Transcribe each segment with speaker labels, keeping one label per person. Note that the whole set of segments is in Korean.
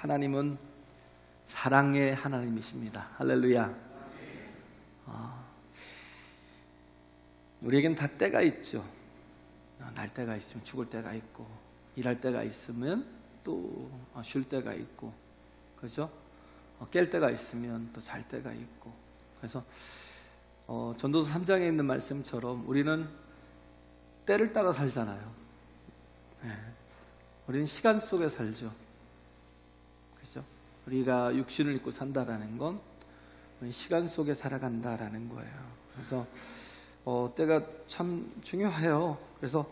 Speaker 1: 하나님은 사랑의 하나님이십니다. 할렐루야. 우리에겐 다 때가 있죠. 날 때가 있으면 죽을 때가 있고, 일할 때가 있으면 또 쉴 때가 있고, 그죠? 깰 때가 있으면 또 잘 때가 있고. 그래서 전도서 3장에 있는 말씀처럼 우리는 때를 따라 살잖아요. 우리는 시간 속에 살죠. 그죠? 우리가 육신을 입고 산다라는 건 시간 속에 살아간다라는 거예요. 그래서 때가 참 중요해요. 그래서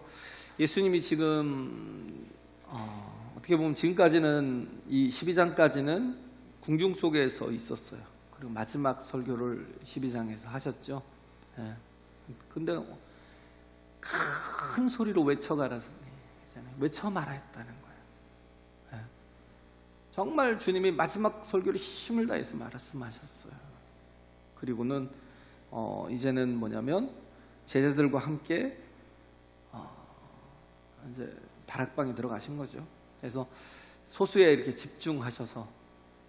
Speaker 1: 예수님이 지금 어떻게 보면 지금까지는 이 12장까지는 궁중 속에서 있었어요. 그리고 마지막 설교를 12장에서 하셨죠. 근데 큰 소리로 외쳐가라, 외쳐 말하였다는 거예요. 정말 주님이 마지막 설교를 힘을 다해서 말씀하셨어요. 그리고는 이제는 뭐냐면 제자들과 함께 이제 다락방에 들어가신 거죠. 그래서 소수에 이렇게 집중하셔서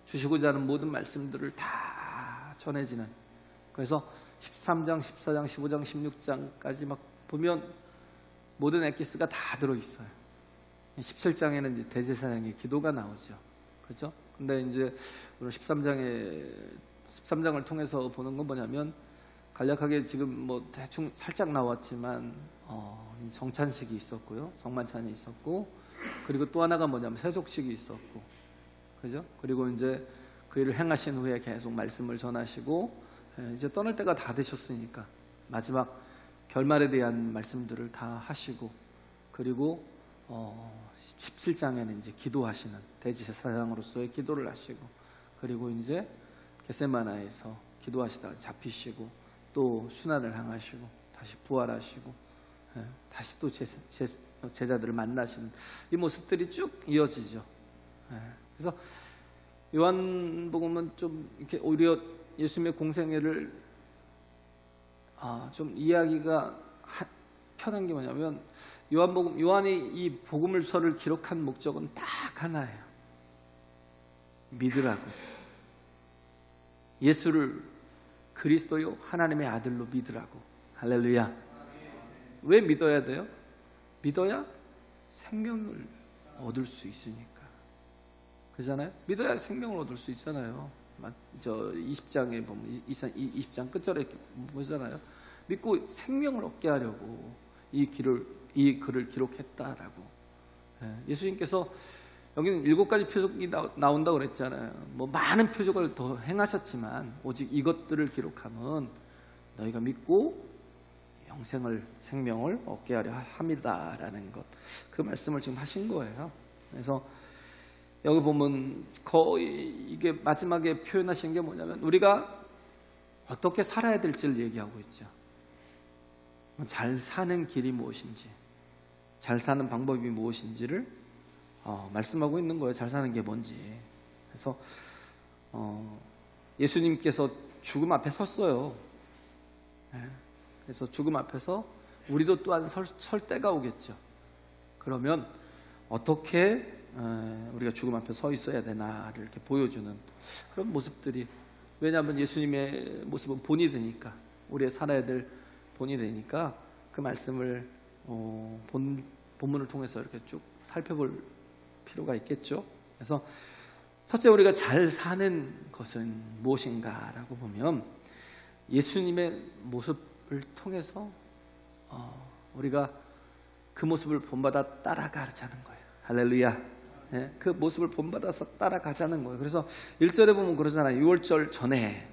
Speaker 1: 주시고자 하는 모든 말씀들을 다 전해지는. 그래서 13장, 14장, 15장, 16장까지 막 보면 모든 엑기스가 다 들어있어요. 17장에는 이제 대제사장의 기도가 나오죠. 그죠? 근데 이제 오늘 13장을 통해서 보는 건 뭐냐면 간략하게 지금 뭐 대충 살짝 나왔지만 정찬식이 있었고요, 성만찬이 있었고, 그리고 또 하나가 뭐냐면 세족식이 있었고, 그죠? 그리고 이제 그 일을 행하신 후에 계속 말씀을 전하시고, 이제 떠날 때가 다 되셨으니까 마지막 결말에 대한 말씀들을 다 하시고, 그리고 17장에는 이제 기도하시는 대제사장으로서의 기도를 하시고, 그리고 이제 겟세마나에서 기도하시다가 잡히시고, 또 순환을 향하시고, 다시 부활하시고, 다시 또 제자들을 만나시는 이 모습들이 쭉 이어지죠. 그래서 요한복음은 좀 이렇게 오히려 예수님의 공생애를 좀 이해하기가 편한 게 뭐냐면, 요한이 이 복음서를 기록한 목적은 딱 하나예요. 믿으라고. 예수를 그리스도요 하나님의 아들로 믿으라고. 할렐루야. 왜 믿어야 돼요? 믿어야 생명을 얻을 수 있으니까. 그잖아요. 믿어야 생명을 얻을 수 있잖아요. 저 20장에 보면 20장 끝절에 보잖아요. 믿고 생명을 얻게 하려고 이 글을 기록했다라고. 예수님께서 여기는 7가지 표적이 나온다고 그랬잖아요. 뭐 많은 표적을 더 행하셨지만 오직 이것들을 기록하면 너희가 믿고 생명을 얻게 하려 합니다라는 것, 그 말씀을 지금 하신 거예요. 그래서 여기 보면 거의 이게 마지막에 표현하신 게 뭐냐면 우리가 어떻게 살아야 될지를 얘기하고 있죠. 잘 사는 길이 무엇인지, 잘 사는 방법이 무엇인지를 말씀하고 있는 거예요. 잘 사는 게 뭔지. 그래서 예수님께서 죽음 앞에 섰어요. 그래서 죽음 앞에서 우리도 또한 설 때가 오겠죠. 그러면 어떻게 우리가 죽음 앞에 서 있어야 되나를 이렇게 보여주는 그런 모습들이, 왜냐하면 예수님의 모습은 본이 되니까, 우리의 살아야 될 본이 되니까 그 말씀을 본문을 통해서 이렇게 쭉 살펴볼 필요가 있겠죠. 그래서 첫째, 우리가 잘 사는 것은 무엇인가라고 보면 예수님의 모습을 통해서 우리가 그 모습을 본받아 따라가자는 거예요. 할렐루야. 그 모습을 본받아서 따라가자는 거예요. 그래서 1절에 보면 그러잖아요. 6월절 전에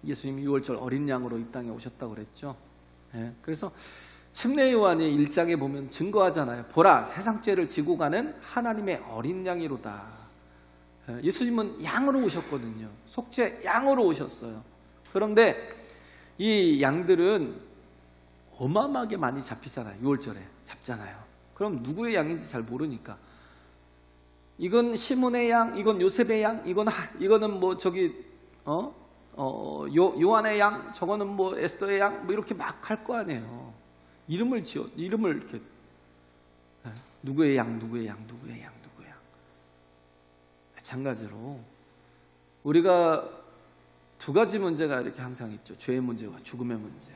Speaker 1: 예수님이 6월절 어린 양으로 이 땅에 오셨다고 그랬죠. 그래서 침례 요한이 1장에 보면 증거하잖아요. 보라, 세상 죄를 지고 가는 하나님의 어린 양이로다. 예수님은 양으로 오셨거든요. 속죄 양으로 오셨어요. 그런데 이 양들은 어마어마하게 많이 잡히잖아요. 6월절에 잡잖아요. 그럼 누구의 양인지 잘 모르니까 이건 시몬의 양, 이건 요셉의 양, 이거는 뭐 저기 요한의 양, 저거는 뭐 에스더의 양, 뭐 이렇게 막 할 거 아니에요. 이름을 이렇게 누구의 양, 누구의 양, 누구의 양, 누구의 양. 마찬가지로 우리가 두 가지 문제가 이렇게 항상 있죠. 죄의 문제와 죽음의 문제.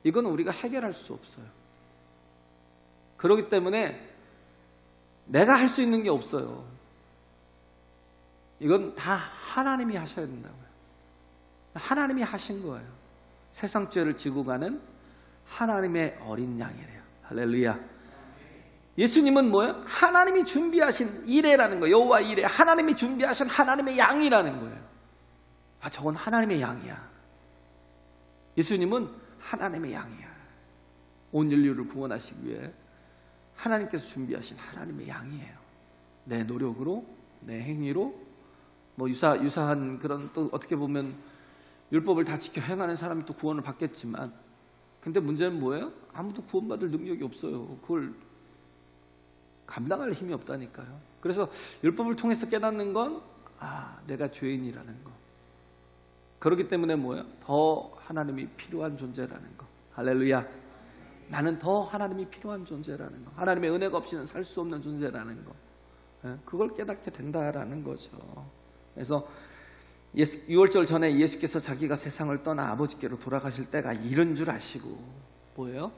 Speaker 1: 이건 우리가 해결할 수 없어요. 그렇기 때문에 내가 할 수 있는 게 없어요. 이건 다 하나님이 하셔야 된다고요. 하나님이 하신 거예요. 세상 죄를 지고 가는 하나님의 어린 양이래요. 할렐루야. 예수님은 뭐예요? 하나님이 준비하신 이레라는 거예요. 여호와 이레. 하나님이 준비하신 하나님의 양이라는 거예요. 아, 저건 하나님의 양이야. 예수님은 하나님의 양이야. 온 인류를 구원하시기 위해 하나님께서 준비하신 하나님의 양이에요. 내 노력으로, 내 행위로, 뭐 유사한 그런, 또 어떻게 보면 율법을 다 지켜 행하는 사람이 또 구원을 받겠지만, 근데 문제는 뭐예요? 아무도 구원받을 능력이 없어요. 그걸 감당할 힘이 없다니까요. 그래서 율법을 통해서 깨닫는 건 내가 죄인이라는 거. 그렇기 때문에 뭐예요? 더 하나님이 필요한 존재라는 거. 할렐루야. 나는 더 하나님이 필요한 존재라는 거. 하나님의 은혜가 없이는 살 수 없는 존재라는 거. 그걸 깨닫게 된다라는 거죠. 그래서 6월절 전에 예수께서 자기가 세상을 떠나 아버지께로 돌아가실 때가 이른 줄 아시고 뭐예요?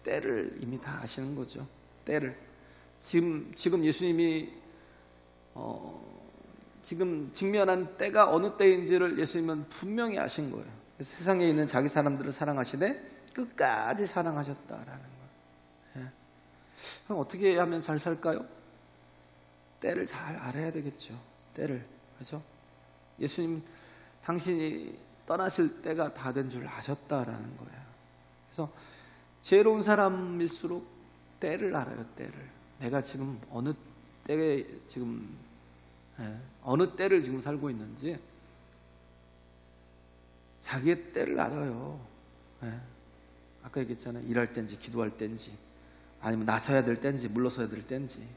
Speaker 1: 때를 이미 다 아시는 거죠. 때를. 지금 예수님이 지금 직면한 때가 어느 때인지를 예수님은 분명히 아신 거예요. 세상에 있는 자기 사람들을 사랑하시되 끝까지 사랑하셨다라는 거예요. 그럼 어떻게 하면 잘 살까요? 때를 잘 알아야 되겠죠. 때를. 그렇죠? 예수님 당신이 떠나실 때가 다 된 줄 아셨다라는 거예요. 그래서 지혜로운 사람일수록 때를 알아요. 때를. 내가 지금 어느 때에 지금 어느 때를 지금 살고 있는지 자기의 때를 알아요. 아까 얘기했잖아요. 일할 때인지 기도할 때인지 아니면 나서야 될 때인지 물러서야 될 때인지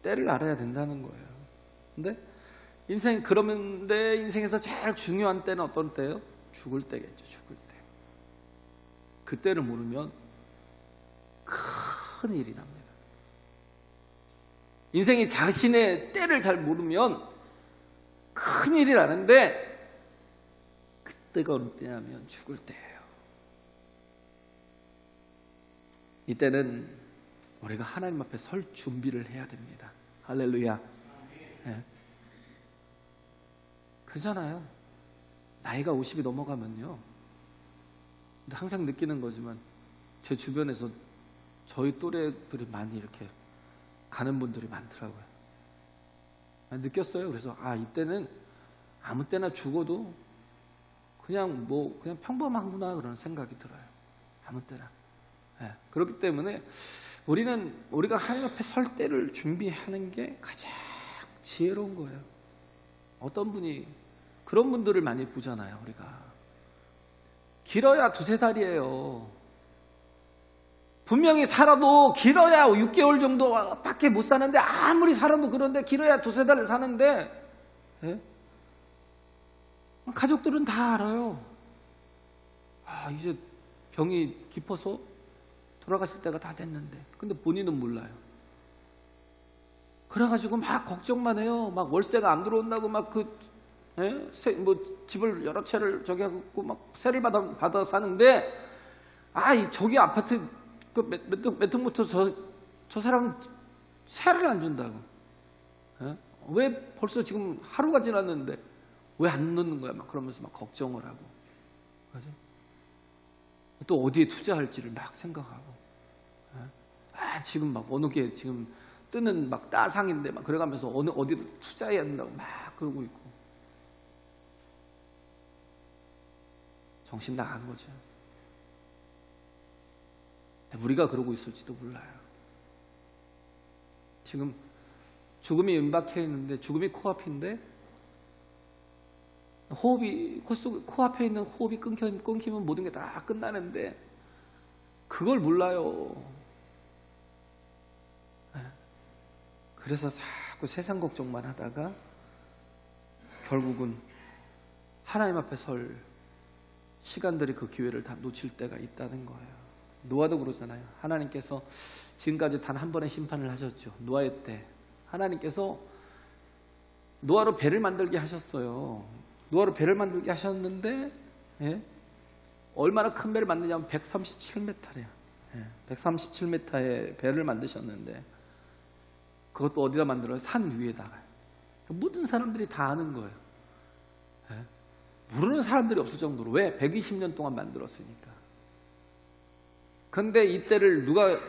Speaker 1: 때를 알아야 된다는 거예요. 근데 그러는데 인생에서 제일 중요한 때는 어떤 때예요? 죽을 때겠죠. 죽을 때. 그 때를 모르면 큰 일이 납니다. 인생이 자신의 때를 잘 모르면 큰 일이 나는데 그때가 어느 때냐면 죽을 때예요. 이때는 우리가 하나님 앞에 설 준비를 해야 됩니다. 할렐루야. 네. 그잖아요. 나이가 50이 넘어가면요. 근데 항상 느끼는 거지만 제 주변에서 저희 또래들이 많이 이렇게 가는 분들이 많더라고요. 느꼈어요. 그래서 이때는 아무 때나 죽어도 그냥 평범하구나 그런 생각이 들어요. 아무 때나. 그렇기 때문에 우리가 하나님 앞에 설 때를 준비하는 게 가장 지혜로운 거예요. 어떤 분이 그런 분들을 많이 보잖아요. 우리가 길어야 2-3달이에요. 분명히 살아도 길어야 6개월 정도밖에 못 사는데 아무리 살아도 그런데 길어야 2-3달 사는데 가족들은 다 알아요. 이제 병이 깊어서 돌아가실 때가 다 됐는데 근데 본인은 몰라요. 그래가지고 막 걱정만 해요. 막 월세가 안 들어온다고 막 집을 여러 채를 저기 하고 막 세를 받아 사는데 저기 아파트 몇 층부터 저 사람은 세를 안 준다고. 왜 벌써 지금 하루가 지났는데 왜 안 넣는 거야? 막 그러면서 막 걱정을 하고. 그죠? 또 어디에 투자할지를 막 생각하고. 지금 막 어느 게 지금 뜨는 막 따상인데 막 그래가면서 어디로 투자해야 된다고 막 그러고 있고. 정신 나간 거죠. 우리가 그러고 있을지도 몰라요. 지금 죽음이 임박해 있는데 죽음이 코앞인데 코앞에 있는 호흡이 끊기면 모든 게 다 끝나는데 그걸 몰라요. 그래서 자꾸 세상 걱정만 하다가 결국은 하나님 앞에 설 시간들이 그 기회를 다 놓칠 때가 있다는 거예요. 노아도 그러잖아요. 하나님께서 지금까지 단 한 번의 심판을 하셨죠. 노아의 때 하나님께서 노아로 배를 만들게 하셨어요. 노아로 배를 만들게 하셨는데, 예? 얼마나 큰 배를 만드냐면 137m래요. 137m의 배를 만드셨는데, 그것도 어디다 만들어요? 산 위에다가. 모든 사람들이 다 아는 거예요. 예? 모르는 사람들이 없을 정도로. 왜? 120년 동안 만들었으니까. 그런데 이때를 누가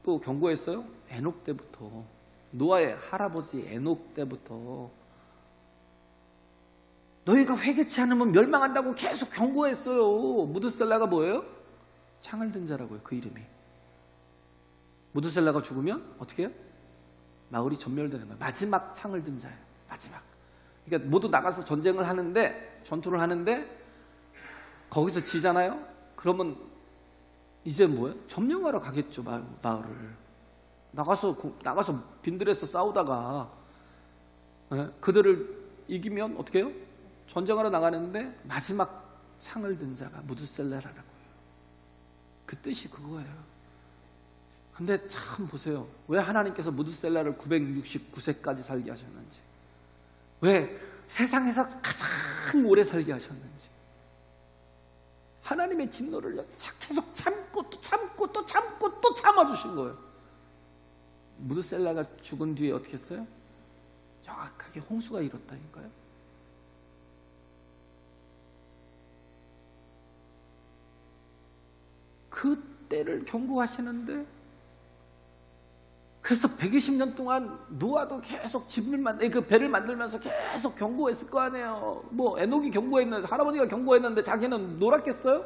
Speaker 1: 또 경고했어요? 에녹 때부터. 노아의 할아버지 에녹 때부터 너희가 회개치 않으면 멸망한다고 계속 경고했어요. 무드셀라가 뭐예요? 창을 든 자라고요. 그 이름이. 무드셀라가 죽으면 어떻게 해요? 마을이 전멸되는 거예요. 마지막 창을 든 자예요. 마지막. 그러니까 모두 나가서 전쟁을 하는데, 전투를 하는데 거기서 지잖아요. 그러면 이제 뭐예요? 점령하러 가겠죠. 마을을 나가서 빈들에서 싸우다가, 예? 그들을 이기면 어떻게 해요? 전쟁하러 나가는데 마지막 창을 든 자가 무드셀라라고 해요. 그 뜻이 그거예요. 근데 참 보세요. 왜 하나님께서 무드셀라를 969세까지 살게 하셨는지, 왜 세상에서 가장 오래 살게 하셨는지. 하나님의 진노를 계속 참고 또 참고 또 참고 또 참아주신 거예요. 무드셀라가 죽은 뒤에 어떻게 했어요? 정확하게 홍수가 일었다니까요. 그 때를 경고하시는데, 그래서 120년 동안 노아도 계속 그 배를 만들면서 계속 경고했을 거 아니에요. 뭐 에녹이 경고했는데, 할아버지가 경고했는데 자기는 놀았겠어요?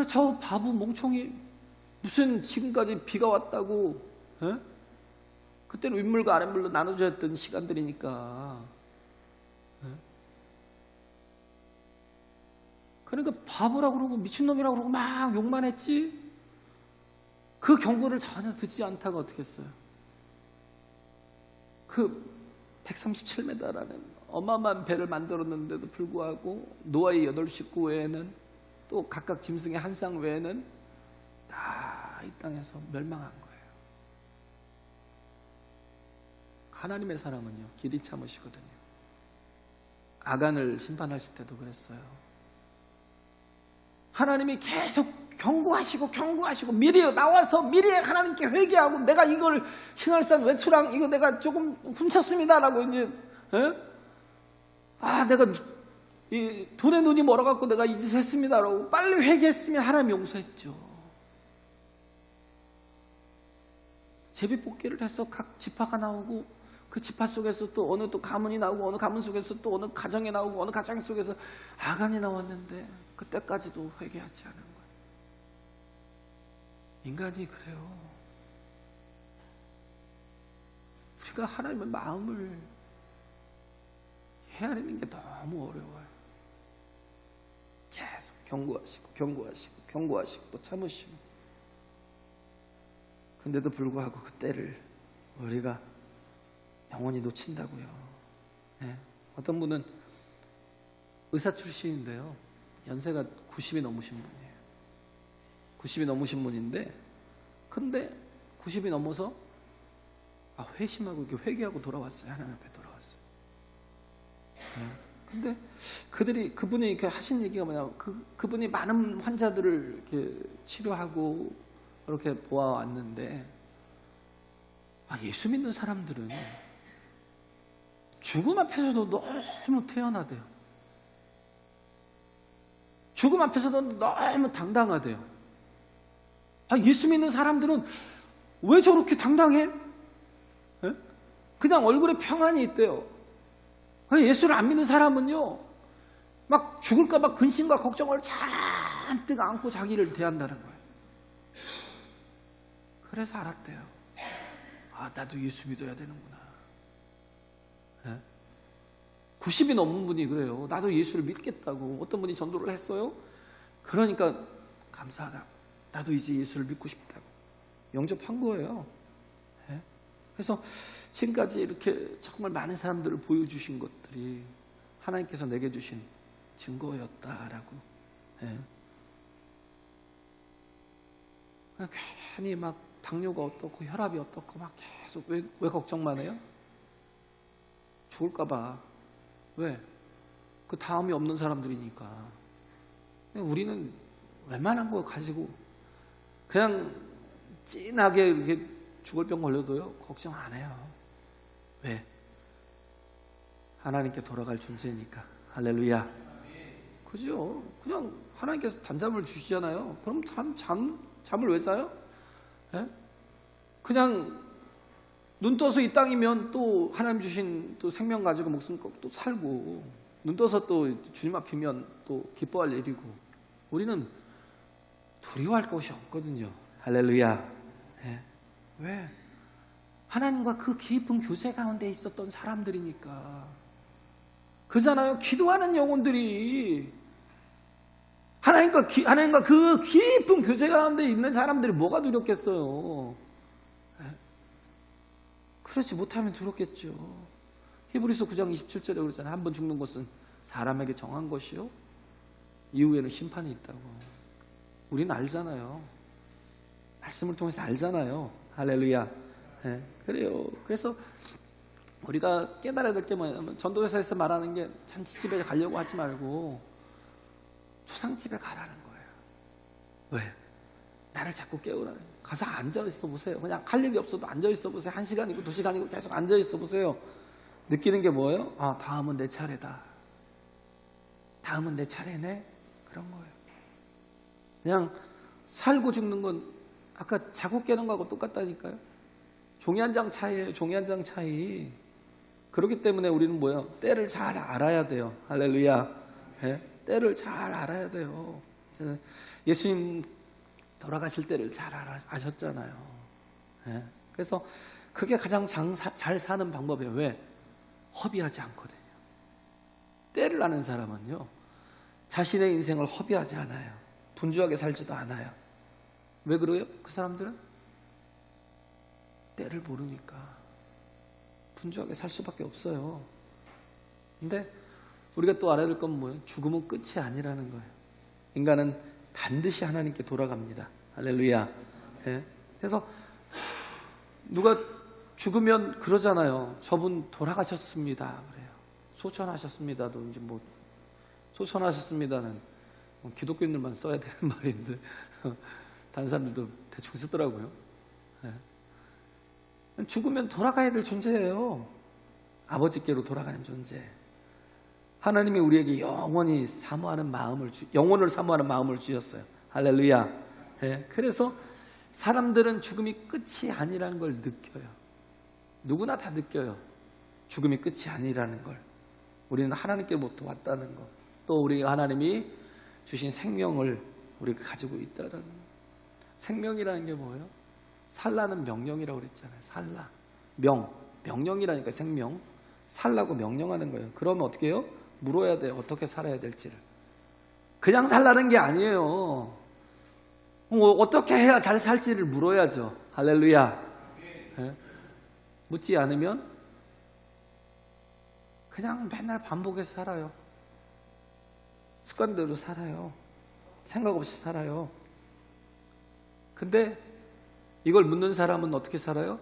Speaker 1: 저 바보 멍청이 무슨 지금까지 비가 왔다고, 에? 그때는 윗물과 아랫물로 나눠져 있던 시간들이니까. 에? 그러니까 바보라고 그러고 미친놈이라고 그러고 막 욕만 했지, 그 경고를 전혀 듣지 않다가 어떻게 했어요? 그 137m라는 어마어마한 배를 만들었는데도 불구하고 노아의 8식구 외에는, 또 각각 짐승의 한 쌍 외에는 다 이 땅에서 멸망한 거예요. 하나님의 사랑은요, 길이 참으시거든요. 아간을 심판하실 때도 그랬어요. 하나님이 계속 경고하시고 미리 나와서 미리 하나님께 회개하고, 내가 이걸 신할산 외투랑 이거 내가 조금 훔쳤습니다라고 이제, 내가 이 돈에 눈이 멀어갖고 내가 이 짓을 했습니다라고 빨리 회개했으면 하나님이 용서했죠. 제비뽑기를 해서 각 지파가 나오고, 그 지파 속에서 또 어느 또 가문이 나오고, 어느 가문 속에서 또 어느 가정이 나오고, 어느 가정 속에서 아간이 나왔는데 그때까지도 회개하지 않은 거예요. 인간이 그래요. 우리가 하나님의 마음을 헤아리는 게 너무 어려워요. 계속 경고하시고 또 참으시고. 근데도 불구하고 그 때를 우리가 영원히 놓친다고요. 네. 어떤 분은 의사 출신인데요, 연세가 90이 넘으신 분이에요. 90이 넘으신 분인데, 근데 90이 넘어서 회심하고 이렇게 회개하고 돌아왔어요. 하나님 앞에 돌아왔어요. 근데 그분이 이렇게 하신 얘기가 뭐냐면, 그분이 많은 환자들을 이렇게 치료하고 이렇게 보아왔는데, 예수 믿는 사람들은 죽음 앞에서도 너무 태연하대요. 죽음 앞에서도 너무 당당하대요. 예수 믿는 사람들은 왜 저렇게 당당해? 에? 그냥 얼굴에 평안이 있대요. 예수를 안 믿는 사람은요, 막 죽을까봐 근심과 걱정을 잔뜩 안고 자기를 대한다는 거예요. 그래서 알았대요. 나도 예수 믿어야 되는구나. 90이 넘은 분이 그래요. 나도 예수를 믿겠다고. 어떤 분이 전도를 했어요. 그러니까 감사하다. 나도 이제 예수를 믿고 싶다고 영접한 거예요. 그래서 지금까지 이렇게 정말 많은 사람들을 보여주신 것들이 하나님께서 내게 주신 증거였다라고. 괜히 막 당뇨가 어떻고 혈압이 어떻고 막 계속 왜 걱정만 해요? 죽을까 봐. 왜? 그 다음이 없는 사람들이니까. 우리는 웬만한 거 가지고 그냥 찐하게 이렇게 죽을 병 걸려도요 걱정 안 해요. 왜? 하나님께 돌아갈 존재니까. 할렐루야. 그죠? 그냥 하나님께서 단잠을 주시잖아요. 그럼 잠을 왜 자요? 예? 그냥 눈 떠서 이 땅이면 또 하나님 주신 또 생명 가지고 목숨 또 살고, 눈 떠서 또 주님 앞이면 또 기뻐할 일이고, 우리는 두려워할 것이 없거든요. 할렐루야. 예. 왜? 하나님과 그 깊은 교제 가운데 있었던 사람들이니까. 그잖아요. 기도하는 영혼들이 하나님과 그 깊은 교제 가운데 있는 사람들이 뭐가 두렵겠어요? 예? 그렇지 못하면 두렵겠죠. 히브리서 9장 27절에 그러잖아요. 한 번 죽는 것은 사람에게 정한 것이요 이후에는 심판이 있다고. 우리는 알잖아요. 말씀을 통해서 알잖아요. 할렐루야. 예, 그래요. 그래서 우리가 깨달아야 될 게 뭐냐면, 전도회사에서 말하는 게 잔치집에 가려고 하지 말고 초상집에 가라는 거예요. 왜? 나를 자꾸 깨우라는 거예요. 가서 앉아있어 보세요. 그냥 할 일이 없어도 앉아있어 보세요. 1시간이고 2시간이고 계속 앉아있어 보세요. 느끼는 게 뭐예요? 아, 다음은 내 차례다. 다음은 내 차례네? 그런 거예요. 그냥 살고 죽는 건 아까 자고 깨는 거하고 똑같다니까요. 종이 한 장 차이예요. 종이 한 장 차이. 그렇기 때문에 우리는 뭐예요? 때를 잘 알아야 돼요. 할렐루야. 예? 때를 잘 알아야 돼요. 예수님 돌아가실 때를 잘 아셨잖아요. 예? 그래서 그게 가장 잘 사는 방법이에요. 왜? 허비하지 않거든요. 때를 아는 사람은요, 자신의 인생을 허비하지 않아요. 분주하게 살지도 않아요. 왜 그래요? 그 사람들은 때를 모르니까 분주하게 살 수밖에 없어요. 근데 우리가 또 알아야 될 건 뭐예요? 죽음은 끝이 아니라는 거예요. 인간은 반드시 하나님께 돌아갑니다. 할렐루야. 예? 그래서 누가 죽으면 그러잖아요. 저분 돌아가셨습니다. 그래요. 소천하셨습니다도 이제 뭐 소천하셨습니다는 기독교인들만 써야 되는 말인데 다른 사람들도 대충 쓰더라고요. 예. 죽으면 돌아가야 될 존재예요. 아버지께로 돌아가는 존재. 하나님이 우리에게 영원을 사모하는 마음을 주셨어요. 할렐루야. 예. 그래서 사람들은 죽음이 끝이 아니라는 걸 느껴요. 누구나 다 느껴요. 죽음이 끝이 아니라는 걸. 우리는 하나님께로부터 왔다는 것. 또 우리 하나님이 주신 생명을 우리가 가지고 있다는 것. 생명이라는 게 뭐예요? 살라는 명령이라고 그랬잖아요. 살라. 명령이라니까 생명. 살라고 명령하는 거예요. 그러면 어떻게 해요? 물어야 돼요. 어떻게 살아야 될지를. 그냥 살라는 게 아니에요. 어떻게 해야 잘 살지를 물어야죠. 할렐루야. 네? 묻지 않으면 그냥 맨날 반복해서 살아요. 습관대로 살아요. 생각 없이 살아요. 근데 이걸 묻는 사람은 어떻게 살아요?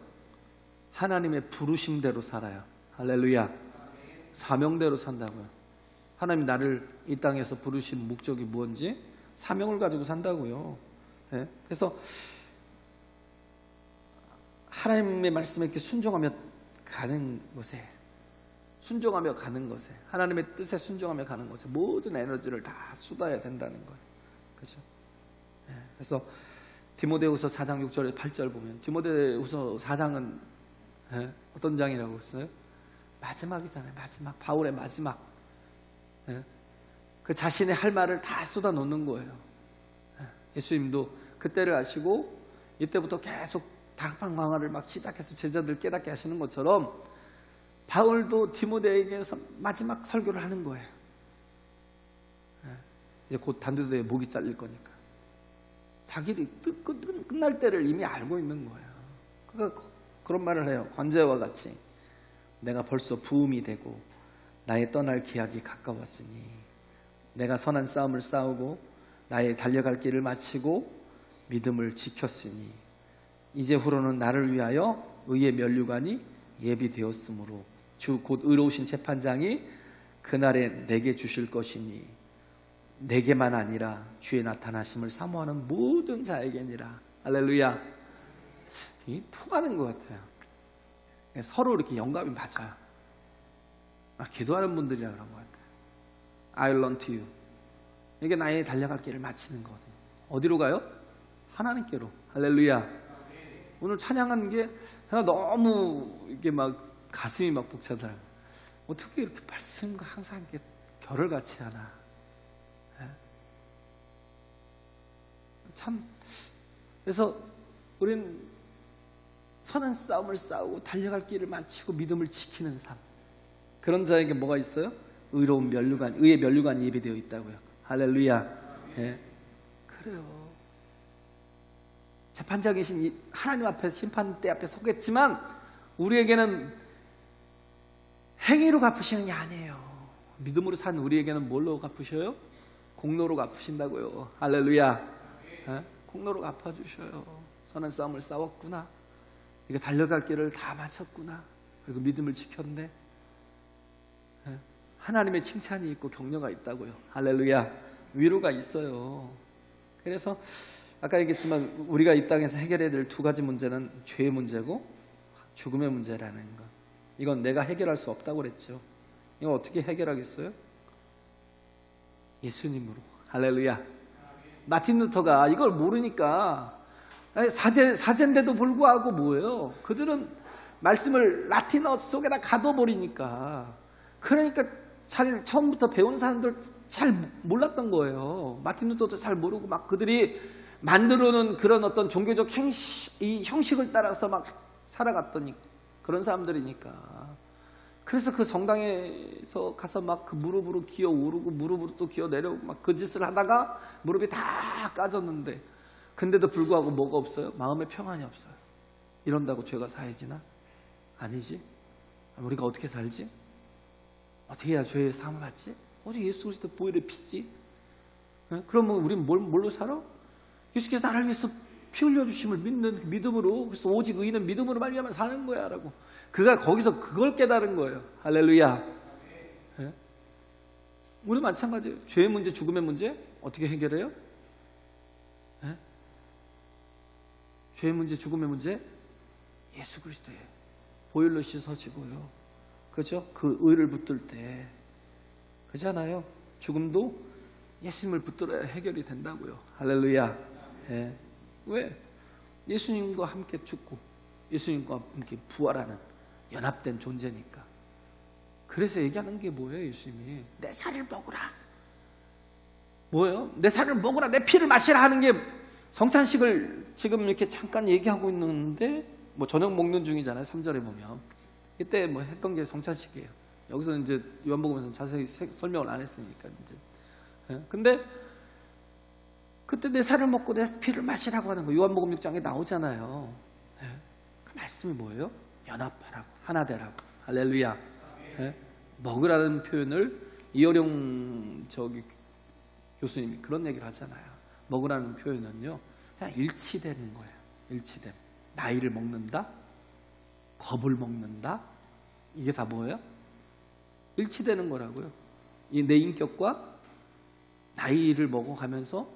Speaker 1: 하나님의 부르심대로 살아요. 할렐루야. 사명대로 산다고요. 하나님이 나를 이 땅에서 부르신 목적이 무엇인지 사명을 가지고 산다고요. 네? 그래서 하나님의 말씀에 이렇게 순종하며 가는 것에, 하나님의 뜻에 순종하며 가는 것에 모든 에너지를 다 쏟아야 된다는 거예요. 그렇죠? 네. 그래서 디모데후서 4장 6절 8절 보면, 디모데후서 4장은 네? 어떤 장이라고 했어요? 마지막이잖아요. 마지막. 바울의 마지막. 네? 그 자신의 할 말을 다 쏟아 놓는 거예요. 네? 예수님도 그때를 아시고 이때부터 계속 다급한 강화를 막 시작해서 제자들 깨닫게 하시는 것처럼 바울도 디모데에게서 마지막 설교를 하는 거예요. 네? 이제 곧 단두대에 목이 잘릴 거니까. 자기를 끝날 때를 이미 알고 있는 거예요. 그러니까 그런 말을 해요. 관제와 같이 내가 벌써 부음이 되고 나의 떠날 기약이 가까웠으니 내가 선한 싸움을 싸우고 나의 달려갈 길을 마치고 믿음을 지켰으니 이제후로는 나를 위하여 의의 면류관이 예비되었으므로 주 곧 의로우신 재판장이 그날에 내게 주실 것이니 내게만 아니라 주의 나타나심을 사모하는 모든 자에게니라. 할렐루야. 이 통하는 것 같아요. 서로 이렇게 영감이 맞아요. 기도하는 분들이라 그런 것 같아요. I learn to you. 이게 나의 달려갈 길을 마치는 거거든요. 어디로 가요? 하나님께로. 할렐루야. 오늘 찬양하는 게 너무 이게 막 가슴이 막 벅차더라고요. 어떻게 이렇게 말씀과 항상 이렇게 결을 같이 하나. 참. 그래서 우리는 선한 싸움을 싸우고 달려갈 길을 마치고 믿음을 지키는 삶. 그런 자에게 뭐가 있어요? 의로운 면류관, 의의 면류관이 예비되어 있다고요. 할렐루야. 예. 그래요. 재판장이신 하나님 앞에 심판대 앞에 서겠지만 우리에게는 행위로 갚으시는 게 아니에요. 믿음으로 산 우리에게는 뭘로 갚으셔요? 공로로 갚으신다고요. 할렐루야. 예? 공로로 갚아주셔요. 선한 싸움을 싸웠구나. 이거 달려갈 길을 다 마쳤구나. 그리고 믿음을 지켰네. 예? 하나님의 칭찬이 있고 격려가 있다고요. 할렐루야. 위로가 있어요. 그래서 아까 얘기했지만 우리가 이 땅에서 해결해야 될 두 가지 문제는 죄의 문제고 죽음의 문제라는 것. 이건 내가 해결할 수 없다고 그랬죠. 이거 어떻게 해결하겠어요? 예수님으로. 할렐루야. 마틴 루터가 이걸 모르니까 사제인데도 불구하고 뭐예요? 그들은 말씀을 라틴어 속에다 가둬버리니까 그러니까 잘 처음부터 배운 사람들 잘 몰랐던 거예요. 마틴 루터도 잘 모르고 막 그들이 만들어놓은 그런 어떤 종교적 이 형식을 따라서 막 살아갔더니 그런 사람들이니까. 그래서 그 성당에서 가서 막 그 무릎으로 기어 오르고 무릎으로 또 기어 내려오고 막 그 짓을 하다가 무릎이 다 까졌는데 근데도 불구하고 뭐가 없어요? 마음에 평안이 없어요. 이런다고 죄가 사해지나? 아니지. 우리가 어떻게 살지? 어떻게 해야 죄의 사함을 받지? 어떻게 예수 그리스도 보혈의 피지? 그러면 우리는 뭘로 살아? 예수께서 나를 위해서 피 흘려주심을 믿는 믿음으로. 그래서 오직 의인은 믿음으로 말미암아 사는 거야 라고. 그가 거기서 그걸 깨달은 거예요. 할렐루야. 네? 우리 마찬가지예요. 죄의 문제, 죽음의 문제 어떻게 해결해요? 네? 죄의 문제, 죽음의 문제 예수 그리스도의 보혈로 씻어지고요. 그죠? 그 의를 붙들 때 그렇잖아요. 죽음도 예수님을 붙들어야 해결이 된다고요. 할렐루야. 네. 왜? 예수님과 함께 죽고 예수님과 함께 부활하는 연합된 존재니까. 그래서 얘기하는 게 뭐예요? 예수님이 내 살을 먹으라. 뭐예요? 내 살을 먹으라, 내 피를 마시라 하는 게 성찬식을 지금 이렇게 잠깐 얘기하고 있는데 뭐 저녁 먹는 중이잖아요. 3절에 보면 이때 뭐 했던 게 성찬식이에요. 여기서 이제 요한복음에서는 자세히 설명을 안 했으니까 이제. 근데 그때 내 살을 먹고 내 피를 마시라고 하는 거 요한복음 6장에 나오잖아요. 그 말씀이 뭐예요? 연합하라고, 하나 되라고. 할렐루야. 먹으라는 표현을 이어령 교수님이 그런 얘기를 하잖아요. 먹으라는 표현은요, 그냥 일치되는 거예요. 일치됨. 나이를 먹는다, 겁을 먹는다, 이게 다 뭐예요? 일치되는 거라고요. 이 내 인격과 나이를 먹어가면서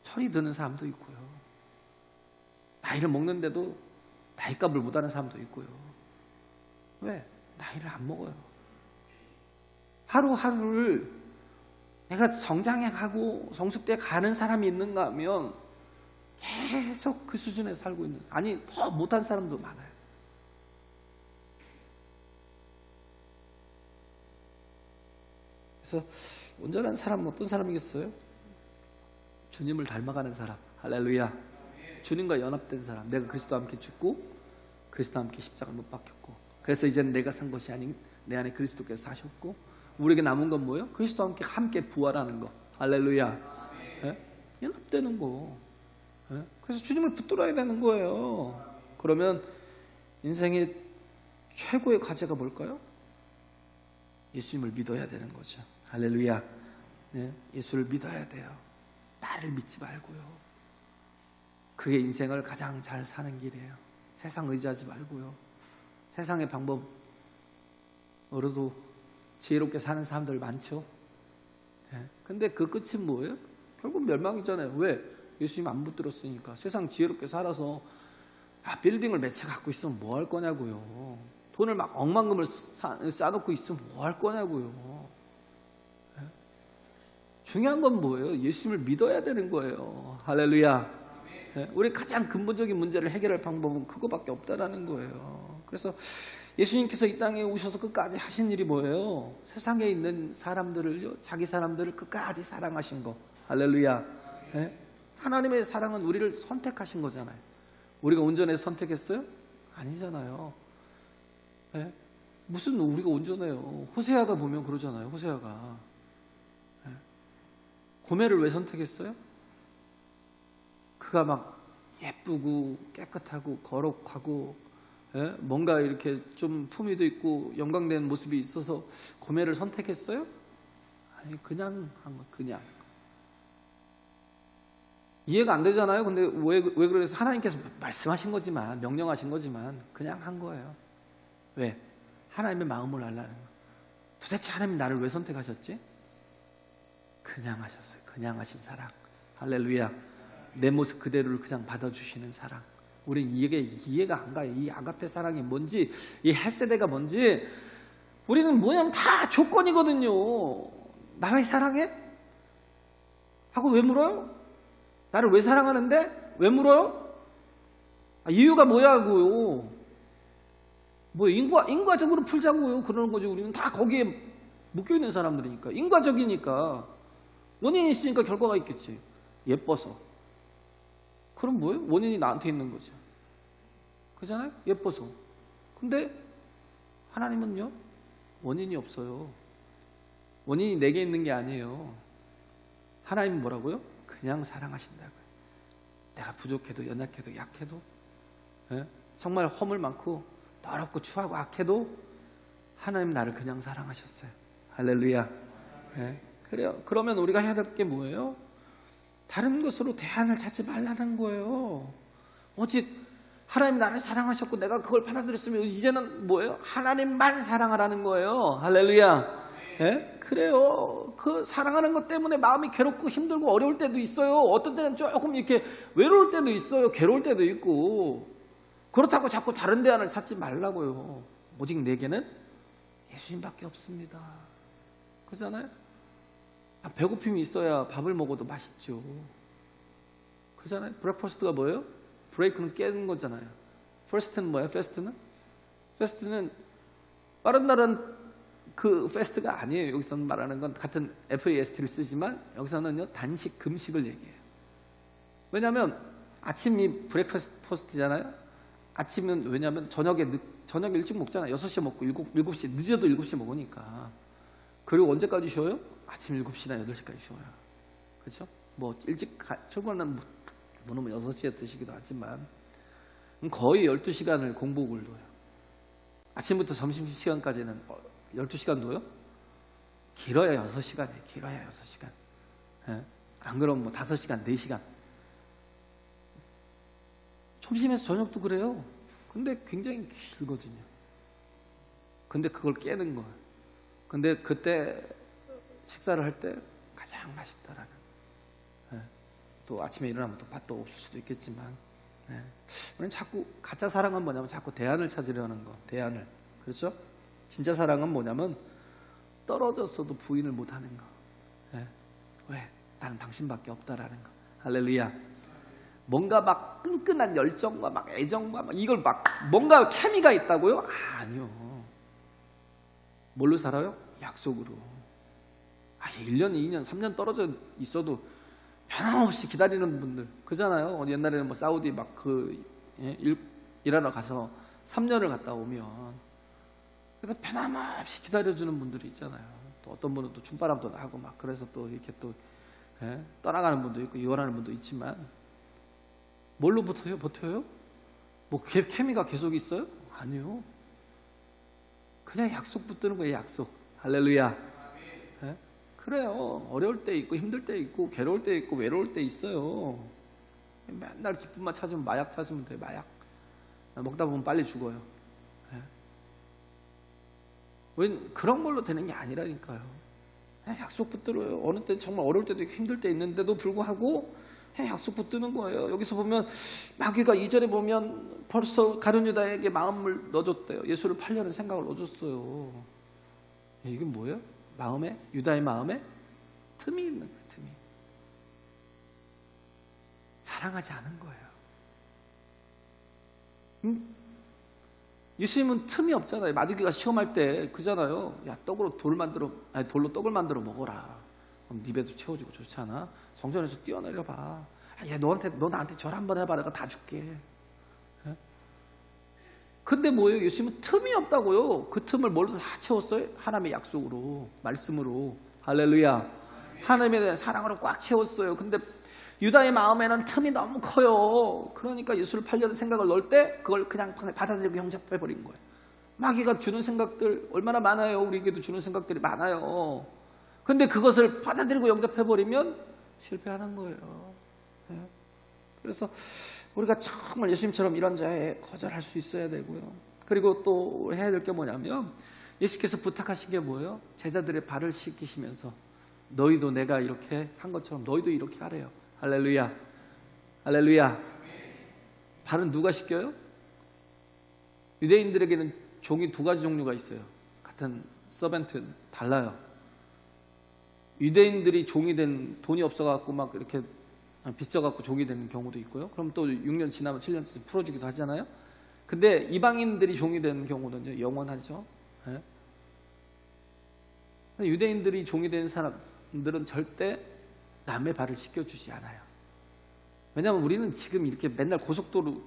Speaker 1: 철이 드는 사람도 있고요. 나이를 먹는데도 나이값을 못하는 사람도 있고요. 왜? 나이를 안 먹어요. 하루하루를 내가 성장해가고 성숙돼 가는 사람이 있는가 하면 계속 그 수준에 살고 있는, 아니 더 못한 사람도 많아요. 그래서 온전한 사람은 어떤 사람이겠어요? 주님을 닮아가는 사람. 할렐루야. 주님과 연합된 사람. 내가 그리스도와 함께 죽고 그리스도와 함께 십자가를 못 박혔고, 그래서 이제는 내가 산 것이 아닌 내 안에 그리스도께서 사셨고, 우리에게 남은 건 뭐예요? 그리스도와 함께 부활하는 거. 할렐루야. 네? 연합되는 거. 네? 그래서 주님을 붙들어야 되는 거예요. 그러면 인생의 최고의 과제가 뭘까요? 예수님을 믿어야 되는 거죠. 할렐루야. 네? 예수를 믿어야 돼요. 나를 믿지 말고요. 그게 인생을 가장 잘 사는 길이에요. 세상 의지하지 말고요. 세상의 방법으로도 지혜롭게 사는 사람들 많죠. 근데 그 끝이 뭐예요? 결국 멸망이잖아요. 왜? 예수님 안 붙들었으니까. 세상 지혜롭게 살아서 빌딩을 몇 채 갖고 있으면 뭐 할 거냐고요. 돈을 막 억만금을 쌓아놓고 있으면 뭐 할 거냐고요. 중요한 건 뭐예요? 예수님을 믿어야 되는 거예요. 할렐루야. 우리 가장 근본적인 문제를 해결할 방법은 그거밖에 없다라는 거예요. 그래서 예수님께서 이 땅에 오셔서 끝까지 하신 일이 뭐예요? 세상에 있는 사람들을요, 자기 사람들을 끝까지 사랑하신 거. 할렐루야. 하나님의 사랑은 우리를 선택하신 거잖아요. 우리가 온전해서 선택했어요? 아니잖아요. 무슨 우리가 온전해요? 호세아가 보면 그러잖아요. 호세아가 고멜을 왜 선택했어요? 그가 막 예쁘고 깨끗하고 거룩하고 뭔가 이렇게 좀 품위도 있고 영광되는 모습이 있어서 고멜을 선택했어요? 아니, 그냥 한 거, 그냥. 이해가 안 되잖아요. 근데 왜 그래서 하나님께서 말씀하신 거지만, 명령하신 거지만 그냥 한 거예요. 왜? 하나님의 마음을 알라는 거. 도대체 하나님 나를 왜 선택하셨지? 그냥 하셨어요. 그냥 하신 사랑. 할렐루야. 내 모습 그대로를 그냥 받아주시는 사랑. 우린 이게 이해가 안 가요. 이 아가페 사랑이 뭔지, 이 헬세대가 뭔지. 우리는 뭐냐면 다 조건이거든요. 나 왜 사랑해? 하고 왜 물어요? 나를 왜 사랑하는데? 왜 물어요? 이유가 뭐냐고요. 뭐 인과적으로 풀자고요. 그러는 거죠. 우리는 다 거기에 묶여있는 사람들이니까. 인과적이니까. 원인이 있으니까 결과가 있겠지. 예뻐서. 그럼 뭐예요? 원인이 나한테 있는 거죠. 그렇잖아요? 예뻐서. 근데 하나님은요, 원인이 없어요. 원인이 내게 있는 게 아니에요. 하나님은 뭐라고요? 그냥 사랑하신다고요. 내가 부족해도 연약해도 약해도 정말 허물 많고 더럽고 추하고 악해도 하나님 나를 그냥 사랑하셨어요. 할렐루야. 그래요. 그러면 우리가 해야 될 게 뭐예요? 다른 것으로 대안을 찾지 말라는 거예요. 오직 하나님 나를 사랑하셨고 내가 그걸 받아들였으면 이제는 뭐예요? 하나님만 사랑하라는 거예요. 할렐루야. 그래요. 그 사랑하는 것 때문에 마음이 괴롭고 힘들고 어려울 때도 있어요. 어떤 때는 조금 이렇게 외로울 때도 있어요. 괴로울 때도 있고. 그렇다고 자꾸 다른 대안을 찾지 말라고요. 오직 내게는 예수님밖에 없습니다. 그렇잖아요? 배고픔이 있어야 밥을 먹어도 맛있죠. 그렇잖아요? 브레이크퍼스트가 뭐예요? 브레이크는 깨는 거잖아요. 퍼스트는 뭐예요? 패스트는 빠른 날은 그 패스트가 아니에요. 여기서는 말하는 건 같은 FAST를 쓰지만 여기서는요, 단식, 금식을 얘기해요. 왜냐하면 아침이 브레이크퍼스트잖아요. 아침은 왜냐하면 저녁에 일찍 먹잖아요. 6시에 먹고 7시, 늦어도 7시에 먹으니까. 그리고 언제까지 쉬어요? 아침 7시나 8시까지 쉬어요. 그렇죠? 뭐 일찍 출근하는 분은 6시에 드시기도 하지만 거의 12시간을 공복을 둬요. 아침부터 점심시간까지는 12시간도요? 길어야 6시간이에요. 길어야 6시간. 안 그러면 뭐 5시간, 4시간. 점심에서 저녁도 그래요. 근데 굉장히 길거든요. 근데 그걸 깨는 거예요. 근데 그때 식사를 할 때 가장 맛있다라는. 또 아침에 일어나면 또 맛도 없을 수도 있겠지만, 우리는 자꾸 가짜 사랑은 뭐냐면 자꾸 대안을 찾으려는 거. 대안을. 그렇죠? 진짜 사랑은 뭐냐면 떨어졌어도 부인을 못하는 거. 왜? 나는 당신밖에 없다라는 거. 할렐루야. 뭔가 막 끈끈한 열정과 막 애정과 막 이걸 막 뭔가 케미가 있다고요? 아니요. 뭘로 살아요? 약속으로. 1년, 2년, 3년 떨어져 있어도 변함없이 기다리는 분들. 그잖아요. 옛날에는 뭐 사우디 막 일하러 가서 3년을 갔다 오면 그래서 변함없이 기다려주는 분들이 있잖아요. 또 어떤 분은 또 춤바람도 나고 막 그래서 또 이렇게 또 떠나가는 분도 있고 이혼하는 분도 있지만 뭘로 버텨요? 뭐 케미가 계속 있어요? 아니요. 그냥 약속 붙드는 거예요. 약속. 할렐루야. 그래요. 어려울 때 있고 힘들 때 있고 괴로울 때 있고 외로울 때 있어요. 맨날 기쁨만 찾으면 마약 찾으면 돼. 마약 먹다 보면 빨리 죽어요. 왜 그런 걸로 되는 게 아니라니까요. 약속 붙들어요. 어느 때 정말 어려울 때도 힘들 때 있는데도 불구하고 약속 붙드는 거예요. 여기서 보면 마귀가 이전에 보면 벌써 가룟 유다에게 마음을 넣어줬대요. 예수를 팔려는 생각을 넣어줬어요. 이게 뭐예요? 마음에, 유다의 마음에 틈이 있는 거예요. 틈이. 사랑하지 않은 거예요. 예수님은 틈이 없잖아요. 마귀가 시험할 때 그잖아요. 야, 돌로 떡을 만들어 먹어라. 그럼 네 배도 채워지고 좋지 않아? 성전에서 뛰어내려봐. 야, 너 나한테 절 한번 해봐. 내가 다 줄게. 근데 뭐예요? 예수님은 틈이 없다고요. 그 틈을 뭘로 다 채웠어요? 하나님의 약속으로, 말씀으로. 할렐루야. 하나님에 대한 사랑으로 꽉 채웠어요. 근데 유다의 마음에는 틈이 너무 커요. 그러니까 예수를 팔려는 생각을 넣을 때 그걸 그냥 받아들이고 영접해버린 거예요. 마귀가 주는 생각들 얼마나 많아요. 우리에게도 주는 생각들이 많아요. 근데 그것을 받아들이고 영접해버리면 실패하는 거예요. 그래서 우리가 정말 예수님처럼 이런 자에 거절할 수 있어야 되고요. 그리고 또 해야 될 게 뭐냐면 예수께서 부탁하신 게 뭐예요? 제자들의 발을 씻기시면서 너희도 내가 이렇게 한 것처럼 너희도 이렇게 하래요. 할렐루야. 할렐루야. 발은 누가 씻겨요? 유대인들에게는 종이 두 가지 종류가 있어요. 같은 서벤트 달라요. 유대인들이 종이 된 돈이 없어갖고 막 이렇게 빚져갖고 종이 되는 경우도 있고요. 그럼 또 6년 지나면 7년 풀어주기도 하잖아요. 근데 이방인들이 종이 되는 경우는 영원하죠. 네? 유대인들이 종이 된 사람들은 절대 남의 발을 씻겨주지 않아요. 왜냐하면 우리는 지금 이렇게 맨날 고속도로,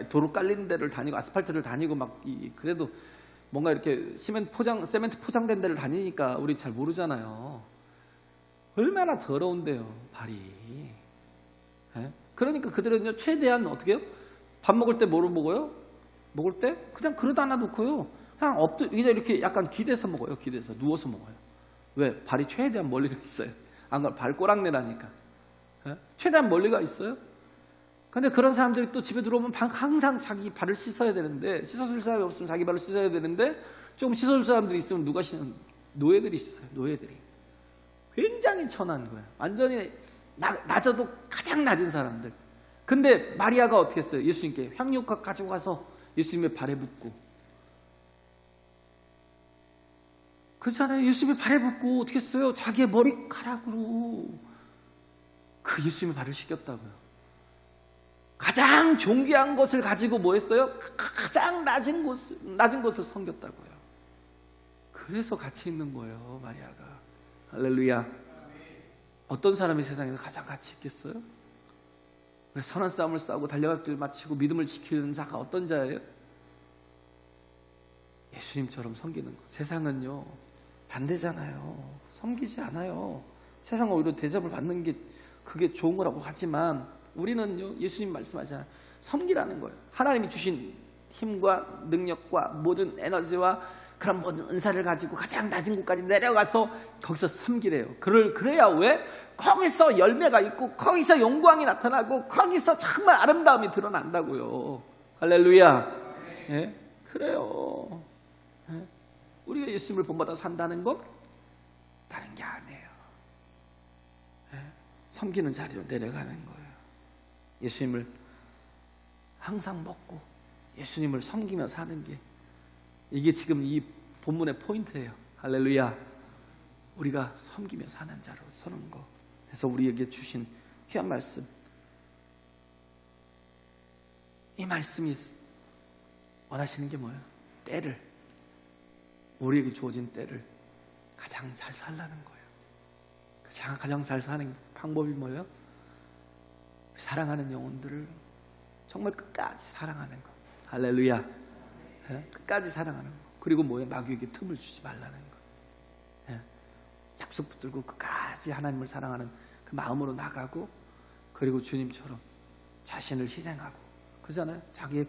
Speaker 1: 도로 깔린 데를 다니고 아스팔트를 다니고 막 그래도 뭔가 이렇게 세멘트 포장된 데를 다니니까 우리 잘 모르잖아요. 얼마나 더러운데요, 발이. 네? 그러니까 그들은요, 최대한 어떻게 해요? 밥 먹을 때 뭐로 먹어요? 먹을 때 그냥 그릇 하나 놓고요. 그냥 이렇게 약간 기대서 먹어요. 기대서 누워서 먹어요. 왜? 발이 최대한 멀리가 있어요. 안 그러면 발꼬락내라니까. 네? 최대한 멀리가 있어요. 근데 그런 사람들이 또 집에 들어오면 항상 자기 발을 씻어야 되는데, 씻어줄 사람이 없으면 자기 발을 씻어야 되는데, 조금 씻어줄 사람들이 있으면 누가 씻는? 노예들이 있어요. 노예들이. 굉장히 천한 거예요. 완전히 낮아도 가장 낮은 사람들. 근데 마리아가 어떻게 했어요? 예수님께 향유값 가지고 가서 예수님의 발에 붓고. 그렇잖아요. 예수님의 발에 붓고 어떻게 했어요? 자기의 머리카락으로 그 예수님의 발을 씻겼다고요. 가장 존귀한 것을 가지고 뭐 했어요? 가장 낮은 것을 섬겼다고요. 그래서 같이 있는 거예요, 마리아가. 할렐루야. 어떤 사람이 세상에서 가장 가치 있겠어요? 선한 싸움을 싸우고 달려갈 길 마치고 믿음을 지키는 자가 어떤 자예요? 예수님처럼 섬기는 것. 세상은요 반대잖아요. 섬기지 않아요. 세상은 오히려 대접을 받는 게 그게 좋은 거라고 하지만 우리는요, 예수님 말씀하잖아요. 섬기라는 거예요. 하나님이 주신 힘과 능력과 모든 에너지와 그런 모든 은사를 가지고 가장 낮은 곳까지 내려가서 거기서 섬기래요. 그래야 왜? 거기서 열매가 있고 거기서 영광이 나타나고 거기서 정말 아름다움이 드러난다고요. 할렐루야. 예? 그래요. 예? 우리가 예수님을 본받아 산다는 건 다른 게 아니에요. 예? 섬기는 자리로 내려가는 거예요. 예수님을 항상 먹고 예수님을 섬기며 사는 게 이게 지금 이 본문의 포인트예요. 할렐루야. 우리가 섬기며 사는 자로 서는 거. 그래서 우리에게 주신 귀한 말씀, 이 말씀이 원하시는 게 뭐예요? 때를, 우리에게 주어진 때를 가장 잘 살라는 거예요. 가장 잘 사는 방법이 뭐예요? 사랑하는 영혼들을 정말 끝까지 사랑하는 거. 할렐루야. 예? 끝까지 사랑하는 거. 그리고 뭐예요? 마귀에게 틈을 주지 말라는 거. 예? 약속 붙들고 끝까지 하나님을 사랑하는 그 마음으로 나가고, 그리고 주님처럼 자신을 희생하고, 그잖아요. 자기의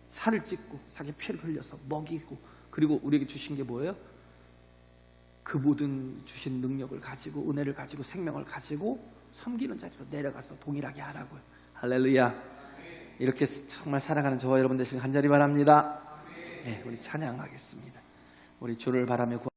Speaker 1: 살을 찢고 자기 피를 흘려서 먹이고, 그리고 우리에게 주신 게 뭐예요? 그 모든 주신 능력을 가지고, 은혜를 가지고, 생명을 가지고 섬기는 자리로 내려가서 동일하게 하라고요. 할렐루야. 이렇게 정말 살아가는 저와 여러분 되시길 간절히 바랍니다. 네, 우리 찬양하겠습니다. 우리 주를 바라며